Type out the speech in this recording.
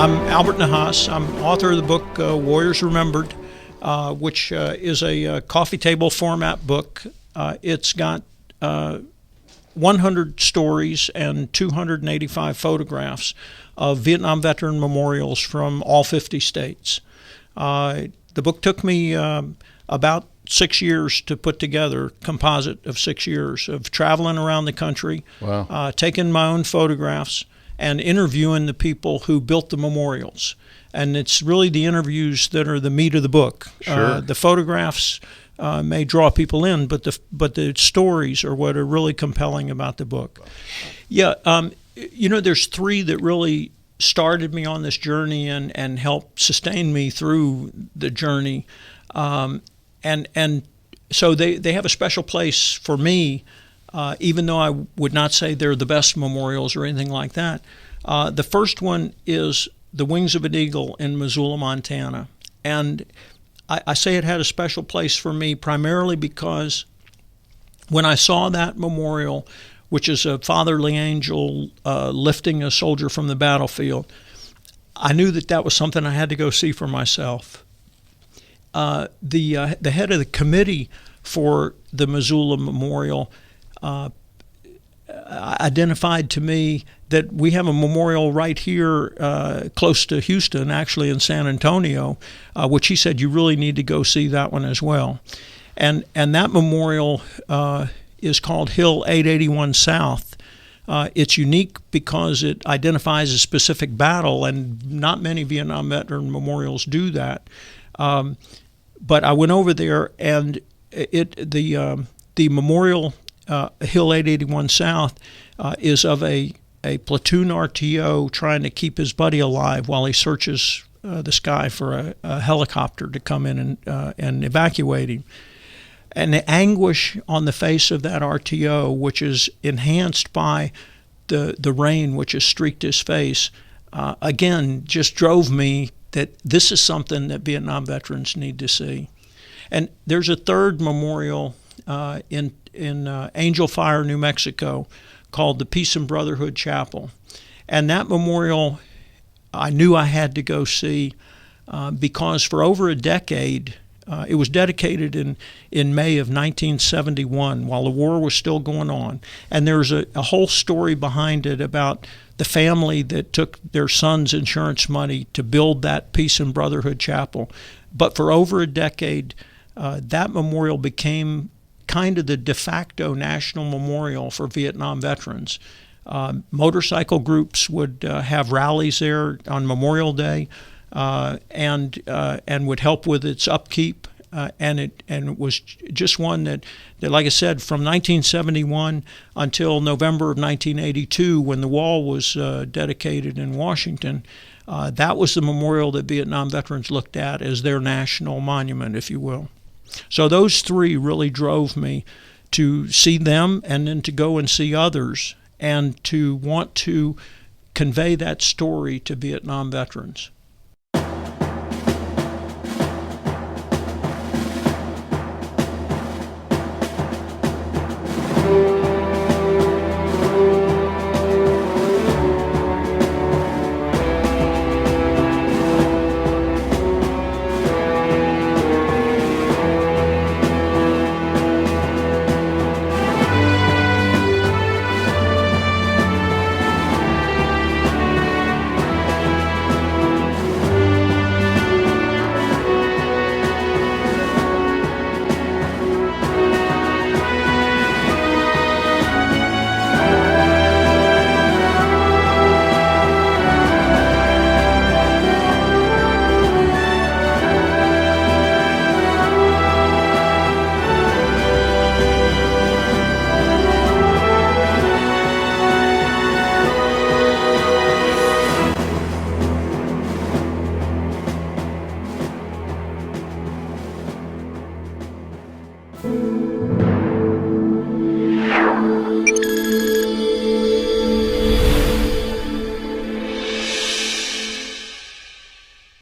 I'm Albert Nahas. I'm author of the book Warriors Remembered, which is a coffee table format book. It's got 100 stories and 285 photographs of Vietnam veteran memorials from all 50 states. The book took me about 6 years to put together, composite of 6 years of traveling around the country, Wow. taking my own photographs and interviewing the people who built the memorials. And it's really the interviews that are the meat of the book. Sure. The photographs may draw people in, but the stories are what are really compelling about the book. Yeah, there's three that really started me on this journey and helped sustain me through the journey. And so they have a special place for me, even though I would not say they're the best memorials or anything like that. The first one is the Wings of an Eagle in Missoula, Montana. And I say it had a special place for me primarily because when I saw that memorial, which is a fatherly angel lifting a soldier from the battlefield, I knew that was something I had to go see for myself. The head of the committee for the Missoula Memorial identified to me that we have a memorial right here close to Houston, actually in San Antonio, which he said you really need to go see that one as well. And that memorial is called Hill 881 South. It's unique because it identifies a specific battle, and not many Vietnam veteran memorials do that. But I went over there, and the memorial Hill 881 South is of a platoon RTO trying to keep his buddy alive while he searches the sky for a helicopter to come in and evacuate him. And the anguish on the face of that RTO, which is enhanced by the rain which has streaked his face, again, just drove me that this is something that Vietnam veterans need to see. And there's a third memorial in Angel Fire, New Mexico, called the Peace and Brotherhood Chapel. And that memorial I knew I had to go see because for over a decade, it was dedicated in May of 1971 while the war was still going on. And there's a whole story behind it about the family that took their son's insurance money to build that Peace and Brotherhood Chapel. But for over a decade, that memorial became kind of the de facto national memorial for Vietnam veterans. Motorcycle groups would have rallies there on Memorial Day and would help with its upkeep. And it was just one that, like I said, from 1971 until November of 1982, when the wall was dedicated in Washington, that was the memorial that Vietnam veterans looked at as their national monument, if you will. So those three really drove me to see them and then to go and see others and to want to convey that story to Vietnam veterans.